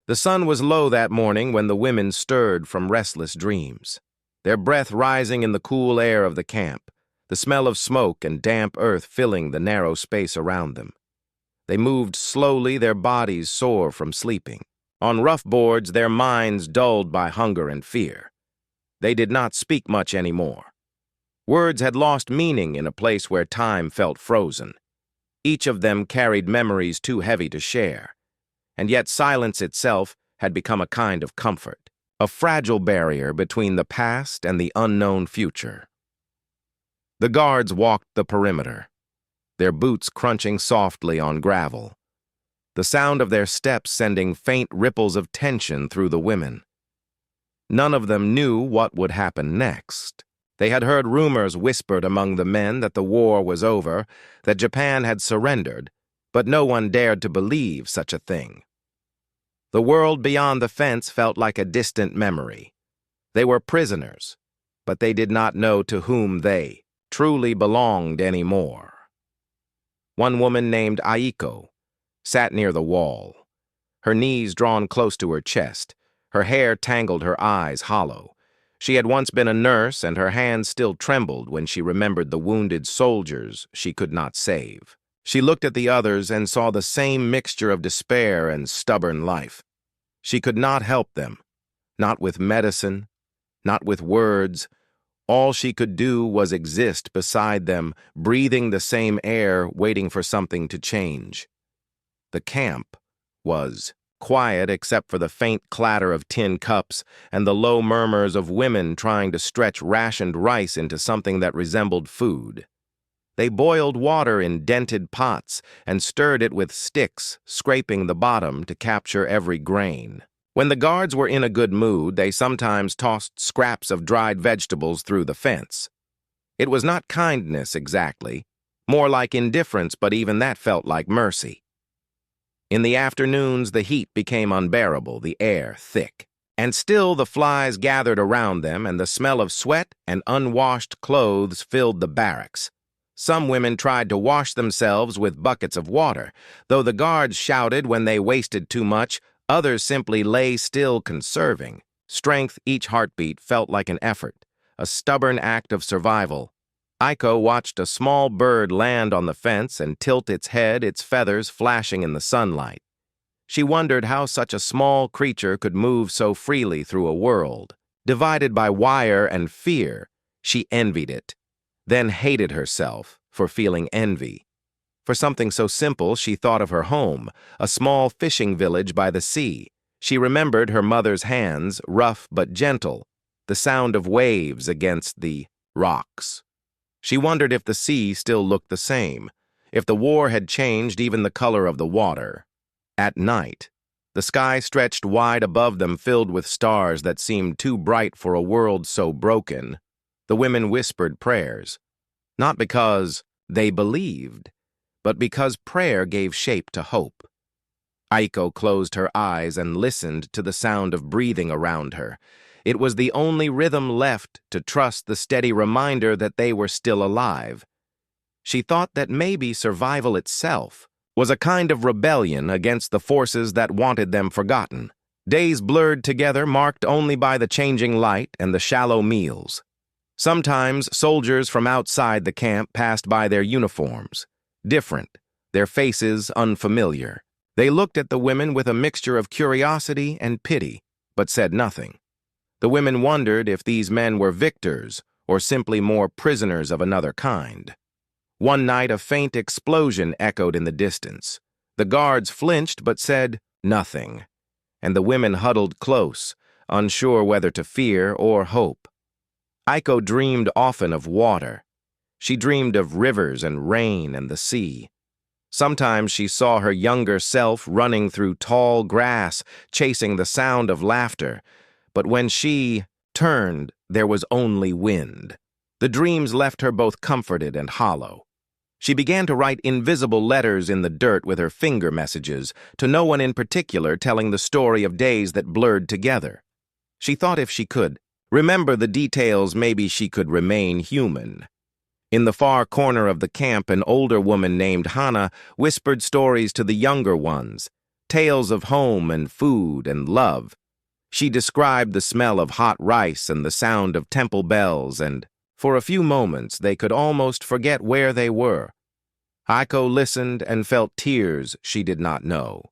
The sun was low that morning when the women stirred from restless dreams, their breath rising in the cool air of the camp, the smell of smoke and damp earth filling the narrow space around them. They moved slowly, their bodies sore from sleeping. On rough boards, their minds dulled by hunger and fear. They did not speak much anymore. Words had lost meaning in a place where time felt frozen. Each of them carried memories too heavy to share, and yet silence itself had become a kind of comfort, a fragile barrier between the past and the unknown future. The guards walked the perimeter, their boots crunching softly on gravel, the sound of their steps sending faint ripples of tension through the women. None of them knew what would happen next. They had heard rumors whispered among the men that the war was over, that Japan had surrendered, but no one dared to believe such a thing. The world beyond the fence felt like a distant memory. They were prisoners, but they did not know to whom they truly belonged anymore. One woman named Aiko sat near the wall, her knees drawn close to her chest, her hair tangled, her eyes hollow. She had once been a nurse, and her hands still trembled when she remembered the wounded soldiers she could not save. She looked at the others and saw the same mixture of despair and stubborn life. She could not help them, not with medicine, not with words. All she could do was exist beside them, breathing the same air, waiting for something to change. The camp was quiet except for the faint clatter of tin cups and the low murmurs of women trying to stretch rationed rice into something that resembled food. They boiled water in dented pots and stirred it with sticks, scraping the bottom to capture every grain. When the guards were in a good mood, they sometimes tossed scraps of dried vegetables through the fence. It was not kindness exactly, more like indifference, but even that felt like mercy. In the afternoons, the heat became unbearable, the air thick. And still the flies gathered around them, and the smell of sweat and unwashed clothes filled the barracks. Some women tried to wash themselves with buckets of water. Though the guards shouted when they wasted too much, others simply lay still conserving. Strength, each heartbeat felt like an effort, a stubborn act of survival. Aiko watched a small bird land on the fence and tilt its head, its feathers flashing in the sunlight. She wondered how such a small creature could move so freely through a world. Divided by wire and fear, she envied it, then hated herself for feeling envy. For something so simple, she thought of her home, a small fishing village by the sea. She remembered her mother's hands, rough but gentle, the sound of waves against the rocks. She wondered if the sea still looked the same, if the war had changed even the color of the water. At night, the sky stretched wide above them, filled with stars that seemed too bright for a world so broken. The women whispered prayers, not because they believed, but because prayer gave shape to hope. Aiko closed her eyes and listened to the sound of breathing around her. It was the only rhythm left to trust the steady reminder that they were still alive. She thought that maybe survival itself was a kind of rebellion against the forces that wanted them forgotten. Days blurred together, marked only by the changing light and the shallow meals. Sometimes soldiers from outside the camp passed by their uniforms, different, their faces unfamiliar. They looked at the women with a mixture of curiosity and pity, but said nothing. The women wondered if these men were victors or simply more prisoners of another kind. One night, a faint explosion echoed in the distance. The guards flinched but said nothing, and the women huddled close, unsure whether to fear or hope. Aiko dreamed often of water. She dreamed of rivers and rain and the sea. Sometimes she saw her younger self running through tall grass, chasing the sound of laughter. But when she turned, there was only wind. The dreams left her both comforted and hollow. She began to write invisible letters in the dirt with her finger messages, to no one in particular, telling the story of days that blurred together. She thought if she could remember the details, maybe she could remain human. In the far corner of the camp, an older woman named Hana whispered stories to the younger ones, tales of home and food and love. She described the smell of hot rice and the sound of temple bells, and for a few moments they could almost forget where they were. Aiko listened and felt tears she did not know.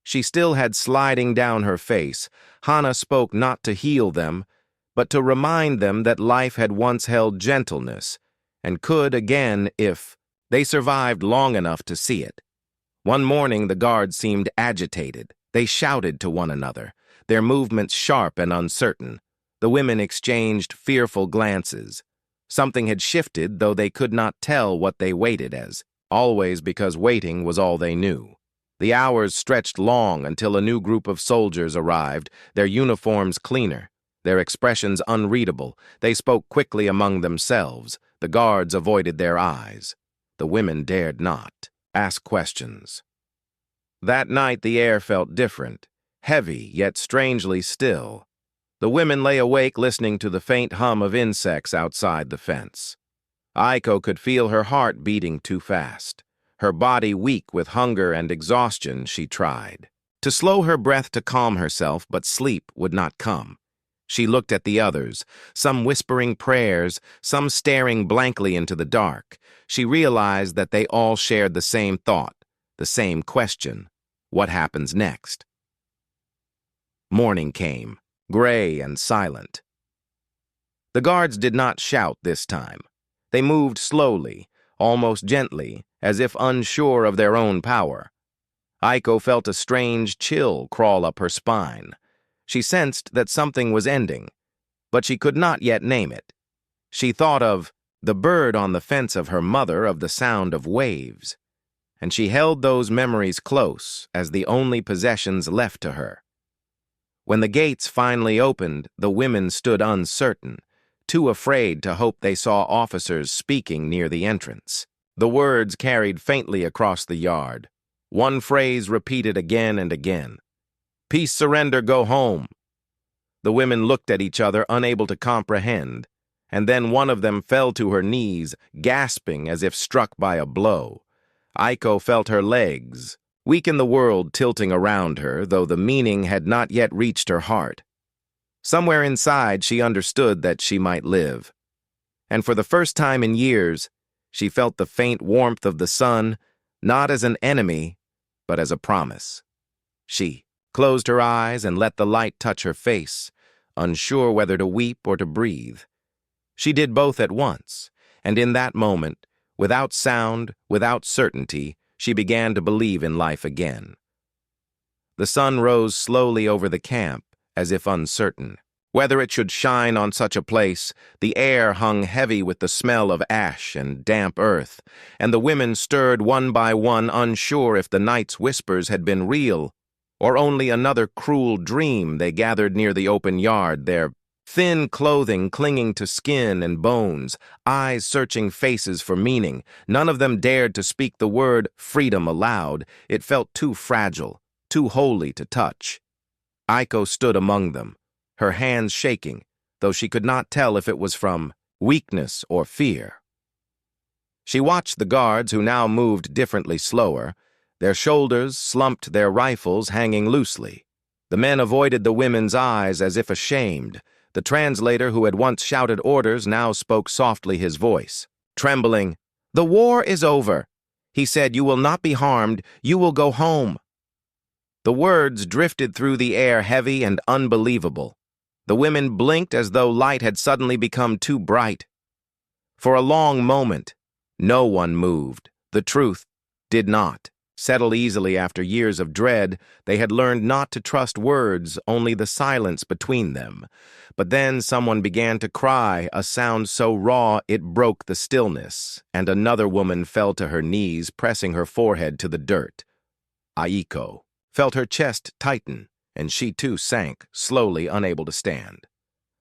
She still had sliding down her face. Hana spoke not to heal them, but to remind them that life had once held gentleness, and could again if they survived long enough to see it. One morning the guards seemed agitated. They shouted to one another, their movements sharp and uncertain. The women exchanged fearful glances. Something had shifted, though they could not tell what they waited as, always because waiting was all they knew. The hours stretched long until a new group of soldiers arrived, their uniforms cleaner, their expressions unreadable. They spoke quickly among themselves. The guards avoided their eyes. The women dared not ask questions. That night the air felt different, heavy yet strangely still. The women lay awake listening to the faint hum of insects outside the fence. Aiko could feel her heart beating too fast. Her body weak with hunger and exhaustion, she tried to slow her breath to calm herself, but sleep would not come. She looked at the others, some whispering prayers, some staring blankly into the dark. She realized that they all shared the same thought, the same question: what happens next? Morning came, gray and silent. The guards did not shout this time. They moved slowly, almost gently, as if unsure of their own power. Aiko felt a strange chill crawl up her spine. She sensed that something was ending, but she could not yet name it. She thought of the bird on the fence of her mother, of the sound of waves, and she held those memories close as the only possessions left to her. When the gates finally opened, the women stood uncertain, too afraid to hope they saw officers speaking near the entrance. The words carried faintly across the yard. One phrase repeated again and again: "Peace, surrender, go home." The women looked at each other, unable to comprehend, and then one of them fell to her knees, gasping as if struck by a blow. Aiko felt her legs, weak in the world, tilting around her, though the meaning had not yet reached her heart. Somewhere inside she understood that she might live, and for the first time in years, she felt the faint warmth of the sun, not as an enemy, but as a promise. She closed her eyes and let the light touch her face, unsure whether to weep or to breathe. She did both at once, and in that moment, without sound, without certainty, she began to believe in life again. The sun rose slowly over the camp, as if uncertain whether it should shine on such a place. The air hung heavy with the smell of ash and damp earth, and the women stirred one by one, unsure if the night's whispers had been real or only another cruel dream. They gathered near the open yard, their thin clothing clinging to skin and bones, eyes searching faces for meaning. None of them dared to speak the word freedom aloud. It felt too fragile, too holy to touch. Aiko stood among them, her hands shaking, though she could not tell if it was from weakness or fear. She watched the guards, who now moved differently, slower, their shoulders slumped, their rifles hanging loosely. The men avoided the women's eyes as if ashamed. The translator, who had once shouted orders, now spoke softly, his voice trembling. "The war is over," he said. "You will not be harmed. You will go home." The words drifted through the air, heavy and unbelievable. The women blinked as though light had suddenly become too bright. For a long moment, no one moved. The truth did not settle easily. After years of dread, they had learned not to trust words, only the silence between them. But then someone began to cry, a sound so raw it broke the stillness, and another woman fell to her knees, pressing her forehead to the dirt. Aiko felt her chest tighten, and she too sank, slowly, unable to stand.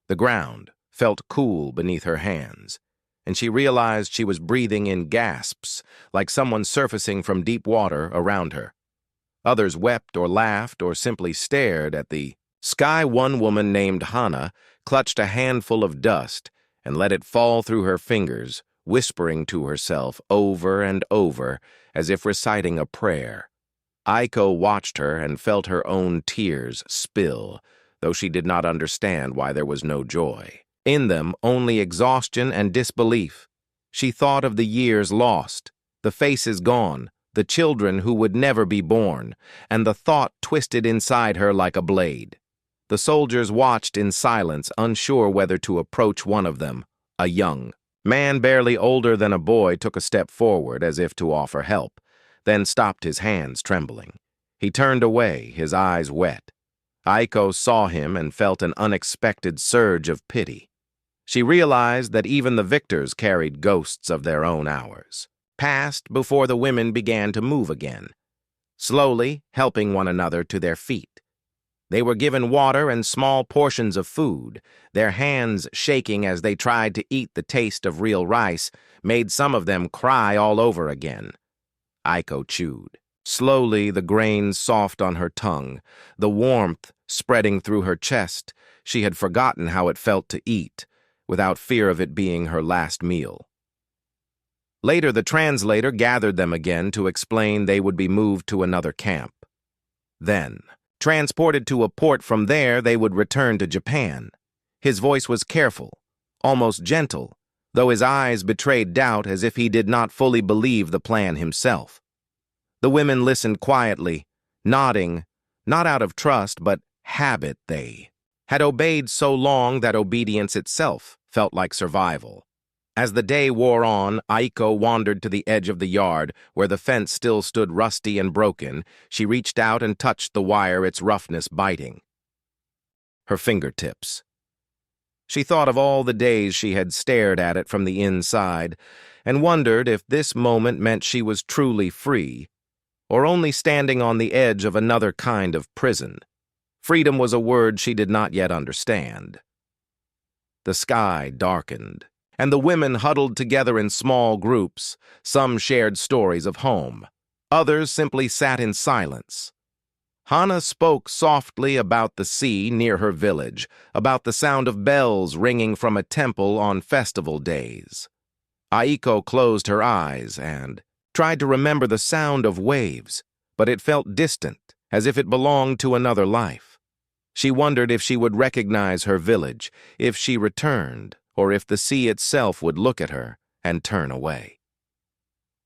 The ground felt cool beneath her hands, and she realized she was breathing in gasps, like someone surfacing from deep water around her. Others wept or laughed or simply stared at the sky. One woman named Hana clutched a handful of dust and let it fall through her fingers, whispering to herself over and over, as if reciting a prayer. Aiko watched her and felt her own tears spill, though she did not understand why there was no joy. In them, only exhaustion and disbelief. She thought of the years lost, the faces gone, the children who would never be born, and the thought twisted inside her like a blade. The soldiers watched in silence, unsure whether to approach one of them. A young man barely older than a boy took a step forward as if to offer help, then stopped, his hands trembling. He turned away, his eyes wet. Aiko saw him and felt an unexpected surge of pity. She realized that even the victors carried ghosts of their own hours, past before the women began to move again, slowly helping one another to their feet. They were given water and small portions of food. Their hands shaking as they tried to eat the taste of real rice made some of them cry all over again. Aiko chewed. Slowly, the grains soft on her tongue, the warmth spreading through her chest. She had forgotten how it felt to eat, without fear of it being her last meal. Later, the translator gathered them again to explain they would be moved to another camp. Then, transported to a port from there, they would return to Japan. His voice was careful, almost gentle, though his eyes betrayed doubt as if he did not fully believe the plan himself. The women listened quietly, nodding, not out of trust, but habit. They had obeyed so long that obedience itself felt like survival. As the day wore on, Aiko wandered to the edge of the yard, where the fence still stood rusty and broken. She reached out and touched the wire, its roughness biting her fingertips. She thought of all the days she had stared at it from the inside, and wondered if this moment meant she was truly free, or only standing on the edge of another kind of prison. Freedom was a word she did not yet understand. The sky darkened, and the women huddled together in small groups. Some shared stories of home. Others simply sat in silence. Hana spoke softly about the sea near her village, about the sound of bells ringing from a temple on festival days. Aiko closed her eyes and tried to remember the sound of waves, but it felt distant, as if it belonged to another life. She wondered if she would recognize her village, if she returned, or if the sea itself would look at her and turn away.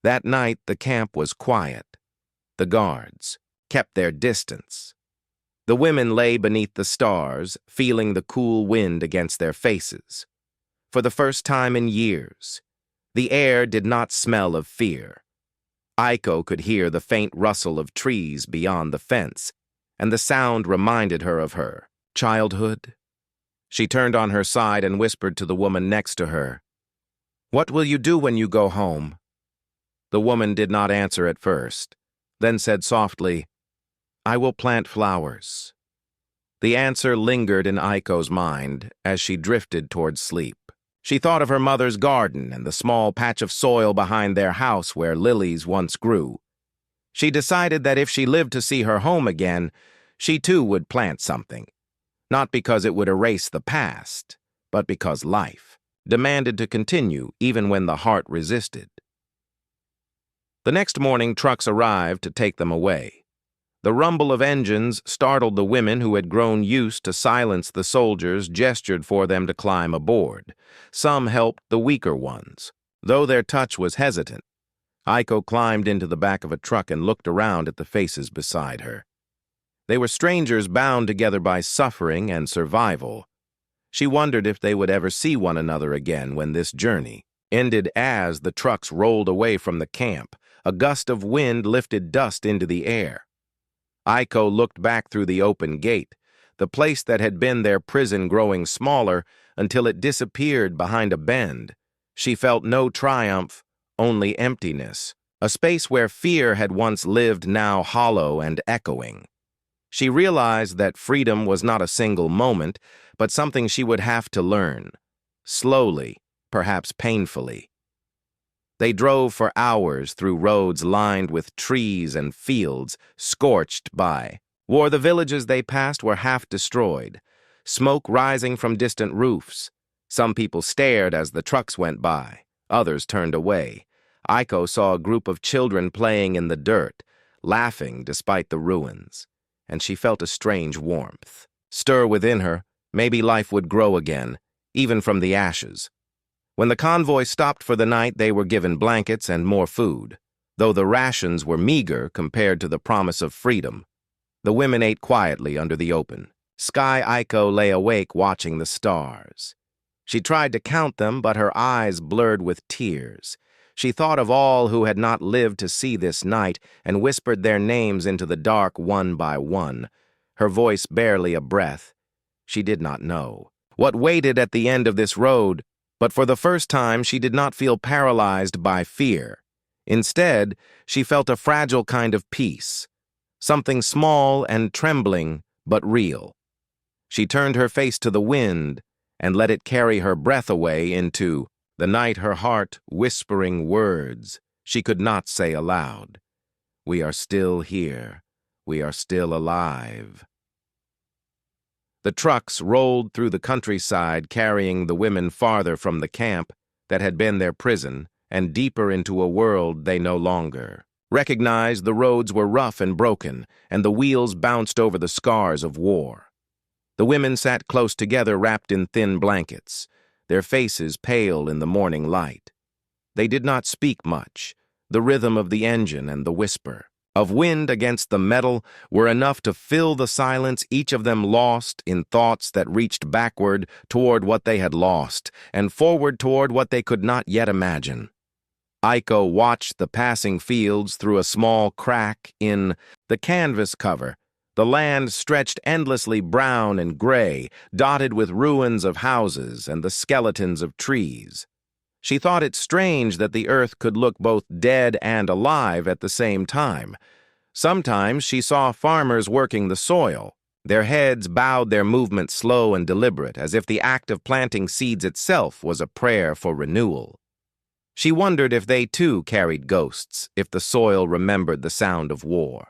That night the camp was quiet. The guards kept their distance. The women lay beneath the stars, feeling the cool wind against their faces. For the first time in years, the air did not smell of fear. Aiko could hear the faint rustle of trees beyond the fence, and the sound reminded her of her childhood. She turned on her side and whispered to the woman next to her, "What will you do when you go home?" The woman did not answer at first, then said softly, "I will plant flowers." The answer lingered in Aiko's mind as she drifted towards sleep. She thought of her mother's garden and the small patch of soil behind their house where lilies once grew. She decided that if she lived to see her home again, she too would plant something. Not because it would erase the past, but because life demanded to continue even when the heart resisted. The next morning, trucks arrived to take them away. The rumble of engines startled the women who had grown used to silence the soldiers, gestured for them to climb aboard. Some helped the weaker ones, though their touch was hesitant. Aiko climbed into the back of a truck and looked around at the faces beside her. They were strangers bound together by suffering and survival. She wondered if they would ever see one another again when this journey ended. As the trucks rolled away from the camp, a gust of wind lifted dust into the air. Aiko looked back through the open gate, the place that had been their prison growing smaller until it disappeared behind a bend. She felt no triumph, only emptiness, a space where fear had once lived, now hollow and echoing. She realized that freedom was not a single moment, but something she would have to learn, slowly, perhaps painfully. They drove for hours through roads lined with trees and fields, scorched by war. The villages they passed were half destroyed, smoke rising from distant roofs. Some people stared as the trucks went by, others turned away. Aiko saw a group of children playing in the dirt, laughing despite the ruins, and she felt a strange warmth stir within her. Maybe life would grow again, even from the ashes. When the convoy stopped for the night, they were given blankets and more food, though the rations were meager compared to the promise of freedom. The women ate quietly under the open. Sky Aiko lay awake watching the stars. She tried to count them, but her eyes blurred with tears. She thought of all who had not lived to see this night and whispered their names into the dark one by one, her voice barely a breath. She did not know what waited at the end of this road, but for the first time she did not feel paralyzed by fear. Instead, she felt a fragile kind of peace, something small and trembling, but real. She turned her face to the wind and let it carry her breath away into the night, her heart whispering words she could not say aloud. We are still here. We are still alive. The trucks rolled through the countryside, carrying the women farther from the camp that had been their prison and deeper into a world they no longer recognized. The roads were rough and broken, and the wheels bounced over the scars of war. The women sat close together, wrapped in thin blankets, their faces pale in the morning light. They did not speak much. The rhythm of the engine and the whisper of wind against the metal were enough to fill the silence, each of them lost in thoughts that reached backward toward what they had lost and forward toward what they could not yet imagine. Aiko watched the passing fields through a small crack in the canvas cover. The land stretched endlessly, brown and gray, dotted with ruins of houses and the skeletons of trees. She thought it strange that the earth could look both dead and alive at the same time. Sometimes she saw farmers working the soil, their heads bowed, their movements slow and deliberate, as if the act of planting seeds itself was a prayer for renewal. She wondered if they too carried ghosts, if the soil remembered the sound of war.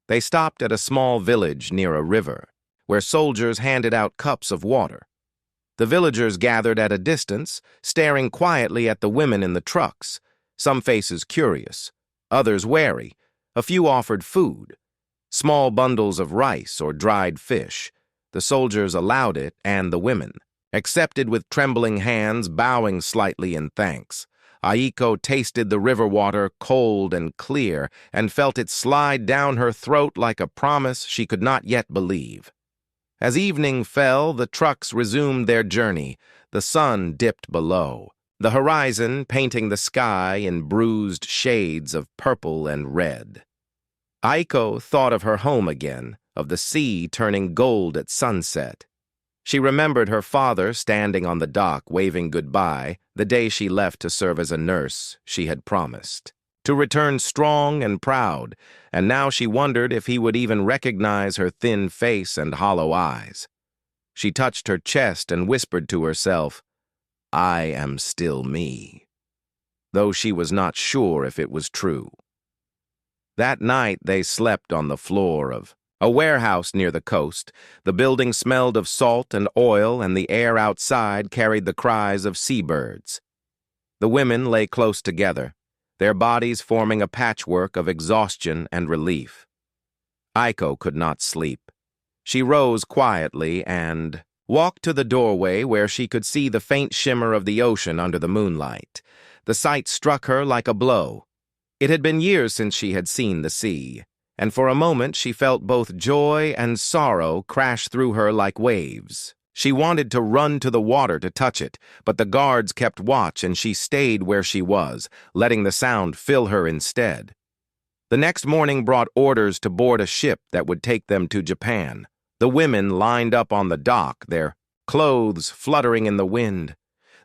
They stopped at a small village near a river, where soldiers handed out cups of water. The villagers gathered at a distance, staring quietly at the women in the trucks, some faces curious, others wary. A few offered food, small bundles of rice or dried fish. The soldiers allowed it, and the women accepted with trembling hands, bowing slightly in thanks. Aiko tasted the river water, cold and clear, and felt it slide down her throat like a promise she could not yet believe. As evening fell, the trucks resumed their journey. The sun dipped below, the horizon painting the sky in bruised shades of purple and red. Aiko thought of her home again, of the sea turning gold at sunset. She remembered her father standing on the dock waving goodbye the day she left to serve as a nurse she had promised to return strong and proud, and now she wondered if he would even recognize her thin face and hollow eyes. She touched her chest and whispered to herself, "I am still me," though she was not sure if it was true. That night they slept on the floor of a warehouse near the coast. The building smelled of salt and oil, and the air outside carried the cries of seabirds. The women lay close together, their bodies forming a patchwork of exhaustion and relief. Aiko could not sleep. She rose quietly and walked to the doorway where she could see the faint shimmer of the ocean under the moonlight. The sight struck her like a blow. It had been years since she had seen the sea, and for a moment she felt both joy and sorrow crash through her like waves. She wanted to run to the water to touch it, but the guards kept watch and she stayed where she was, letting the sound fill her instead. The next morning brought orders to board a ship that would take them to Japan. The women lined up on the dock, their clothes fluttering in the wind.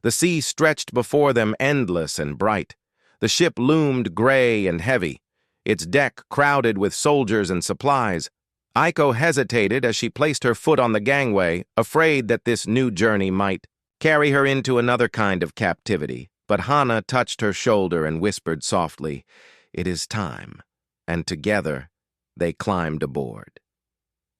The sea stretched before them, endless and bright. The ship loomed gray and heavy, its deck crowded with soldiers and supplies. Aiko hesitated as she placed her foot on the gangway, afraid that this new journey might carry her into another kind of captivity. But Hana touched her shoulder and whispered softly, "It is time," and together they climbed aboard.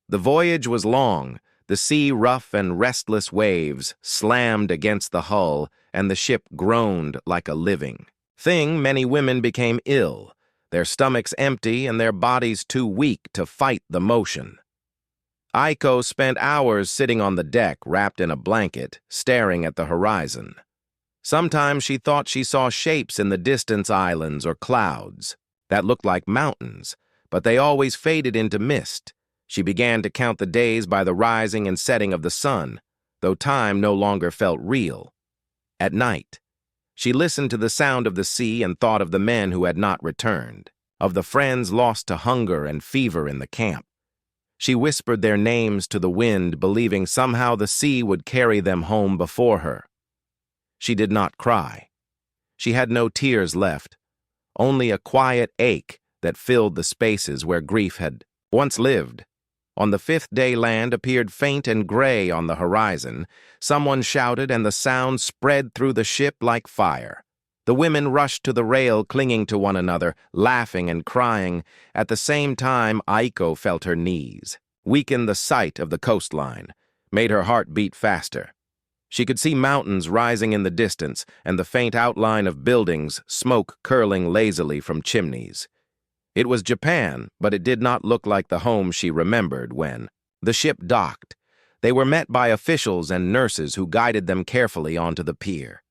The voyage was long. The sea, rough and restless waves, slammed against the hull, and the ship groaned like a living thing. Many women became ill. their stomachs empty and their bodies too weak to fight the motion. Aiko spent hours sitting on the deck wrapped in a blanket, staring at the horizon. Sometimes she thought she saw shapes in the distance, islands or clouds that looked like mountains, but they always faded into mist. She began to count the days by the rising and setting of the sun, though time no longer felt real. At night, she listened to the sound of the sea and thought of the men who had not returned, of the friends lost to hunger and fever in the camp. She whispered their names to the wind, believing somehow the sea would carry them home before her. She did not cry. She had no tears left, only a quiet ache that filled the spaces where grief had once lived. On the fifth day, land appeared faint and gray on the horizon. Someone shouted, and the sound spread through the ship like fire. The women rushed to the rail, clinging to one another, laughing and crying. At the same time, Aiko felt her knees, weakened the sight of the coastline, made her heart beat faster. She could see mountains rising in the distance and the faint outline of buildings, smoke curling lazily from chimneys. It was Japan, but it did not look like the home she remembered when the ship docked. They were met by officials and nurses who guided them carefully onto the pier.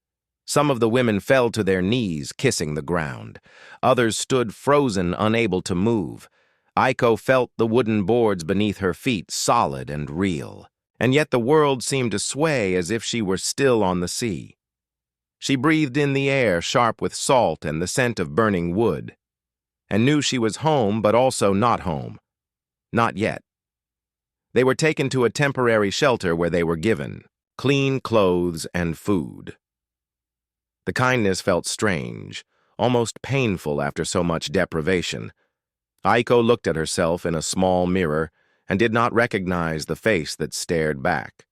Some of the women fell to their knees, kissing the ground. Others stood frozen, unable to move. Aiko felt the wooden boards beneath her feet, solid and real. And yet the world seemed to sway as if she were still on the sea. She breathed in the air, sharp with salt and the scent of burning wood, and knew she was home, but also not home. Not yet. They were taken to a temporary shelter where they were given clean clothes and food. The kindness felt strange, almost painful after so much deprivation. Aiko looked at herself in a small mirror and did not recognize the face that stared back.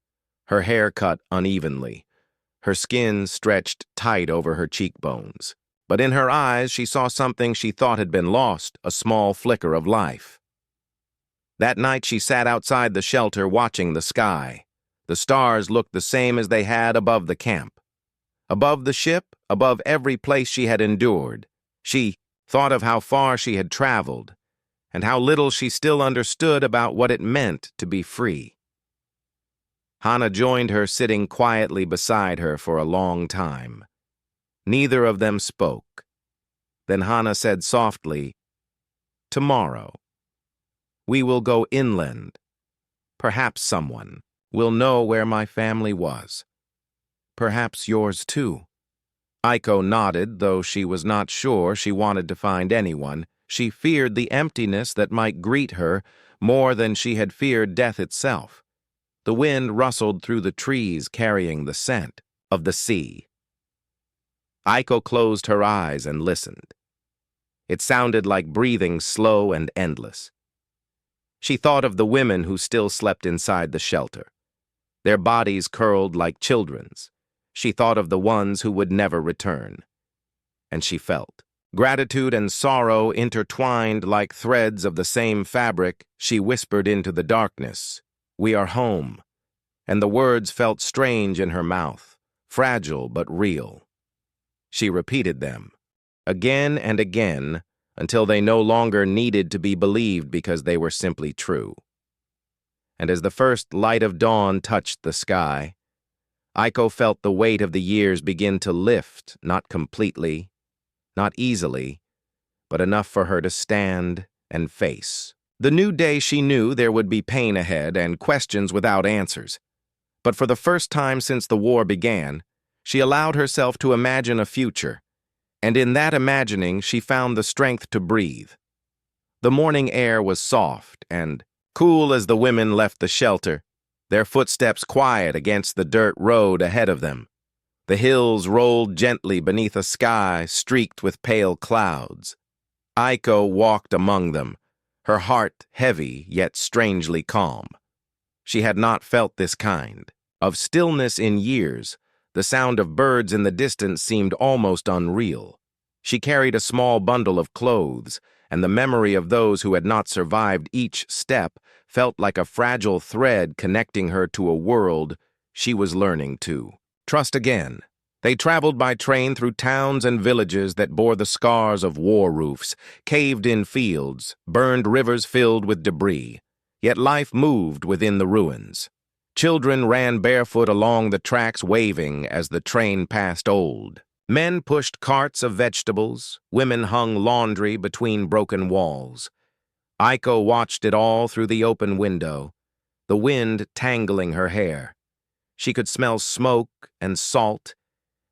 Her hair cut unevenly, her skin stretched tight over her cheekbones. But in her eyes she saw something she thought had been lost, a small flicker of life. That night she sat outside the shelter watching the sky. The stars looked the same as they had above the camp. Above the ship, above every place she had endured. She thought of how far she had traveled, and how little she still understood about what it meant to be free. Hana joined her, sitting quietly beside her for a long time. Neither of them spoke. Then Hana said softly, "Tomorrow, we will go inland. Perhaps someone will know where my family was. Perhaps yours too." Aiko nodded, though she was not sure she wanted to find anyone. She feared the emptiness that might greet her more than she had feared death itself. The wind rustled through the trees, carrying the scent of the sea. Aiko closed her eyes and listened. It sounded like breathing slow and endless. She thought of the women who still slept inside the shelter, their bodies curled like children's. She thought of the ones who would never return. And she felt gratitude and sorrow intertwined like threads of the same fabric. She whispered into the darkness, "We are home." And the words felt strange in her mouth, fragile but real. She repeated them, again and again, until they no longer needed to be believed because they were simply true. And as the first light of dawn touched the sky, Aiko felt the weight of the years begin to lift, not completely, not easily, but enough for her to stand and face. The new day she knew there would be pain ahead and questions without answers. But for the first time since the war began, she allowed herself to imagine a future, and in that imagining she found the strength to breathe. The morning air was soft and cool as the women left the shelter, their footsteps quiet against the dirt road ahead of them. The hills rolled gently beneath a sky streaked with pale clouds. Aiko walked among them, her heart heavy yet strangely calm. She had not felt this kind of stillness in years. The sound of birds in the distance seemed almost unreal. She carried a small bundle of clothes, and the memory of those who had not survived each step felt like a fragile thread connecting her to a world she was learning to trust again. They traveled by train through towns and villages that bore the scars of war roofs, caved-in fields, burned rivers filled with debris. Yet life moved within the ruins. Children ran barefoot along the tracks waving as the train passed old. Men pushed carts of vegetables, women hung laundry between broken walls. Aiko watched it all through the open window, the wind tangling her hair. She could smell smoke and salt,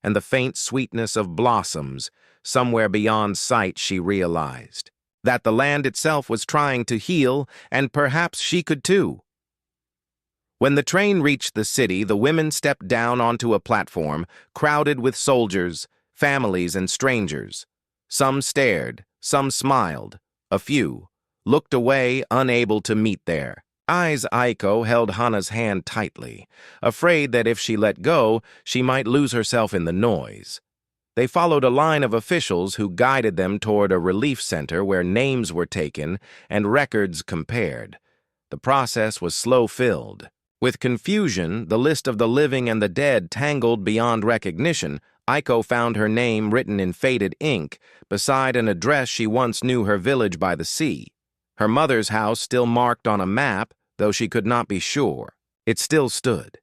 and the faint sweetness of blossoms. Somewhere beyond sight she realized that the land itself was trying to heal, and perhaps she could too. When the train reached the city, the women stepped down onto a platform crowded with soldiers, families, and strangers. Some stared, some smiled, a few looked away, unable to meet their eyes. Aiko held Hana's hand tightly, afraid that if she let go, she might lose herself in the noise. They followed a line of officials who guided them toward a relief center where names were taken and records compared. The process was slow-filled. With confusion, the list of the living and the dead tangled beyond recognition, Aiko found her name written in faded ink beside an address she once knew, her village by the sea. Her mother's house still marked on a map, though she could not be sure. It still stood.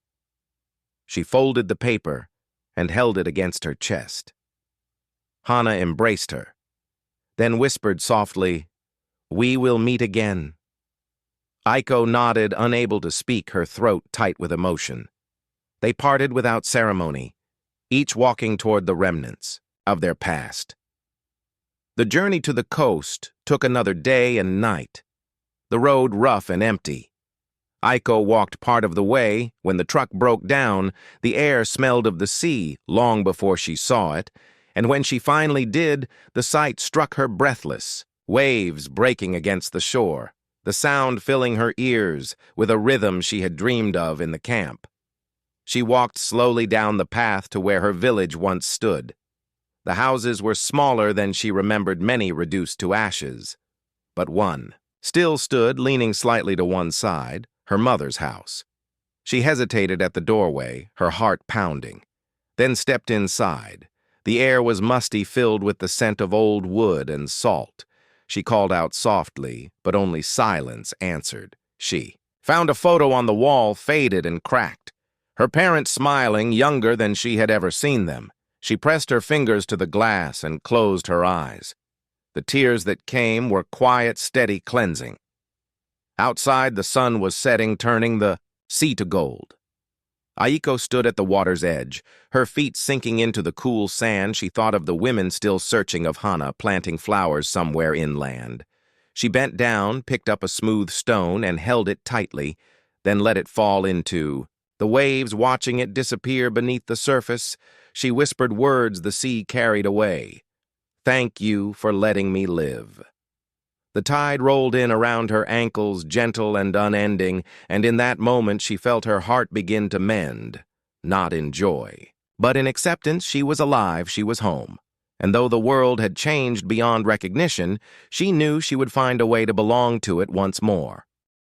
She folded the paper and held it against her chest. Hana embraced her, then whispered softly, "We will meet again." Aiko nodded, unable to speak, her throat tight with emotion. They parted without ceremony, each walking toward the remnants of their past. The journey to the coast took another day and night, the road rough and empty. Aiko walked part of the way. When the truck broke down, the air smelled of the sea long before she saw it, and when she finally did, the sight struck her breathless, waves breaking against the shore, the sound filling her ears with a rhythm she had dreamed of in the camp. She walked slowly down the path to where her village once stood. The houses were smaller than she remembered, many reduced to ashes. But one still stood, leaning slightly to one side, her mother's house. She hesitated at the doorway, her heart pounding, then stepped inside. The air was musty, filled with the scent of old wood and salt. She called out softly, but only silence answered. She found a photo on the wall, faded and cracked. Her parents smiling, younger than she had ever seen them. She pressed her fingers to the glass and closed her eyes. The tears that came were quiet, steady cleansing. Outside, the sun was setting, turning the sea to gold. Aiko stood at the water's edge, her feet sinking into the cool sand. She thought of the women still searching, of Hana planting flowers somewhere inland. She bent down, picked up a smooth stone, and held it tightly, then let it fall into the waves, watching it disappear beneath the surface. She whispered words the sea carried away. "Thank you for letting me live." The tide rolled in around her ankles, gentle and unending, and in that moment she felt her heart begin to mend, not in joy, but in acceptance. She was alive, she was home, and though the world had changed beyond recognition, she knew she would find a way to belong to it once more.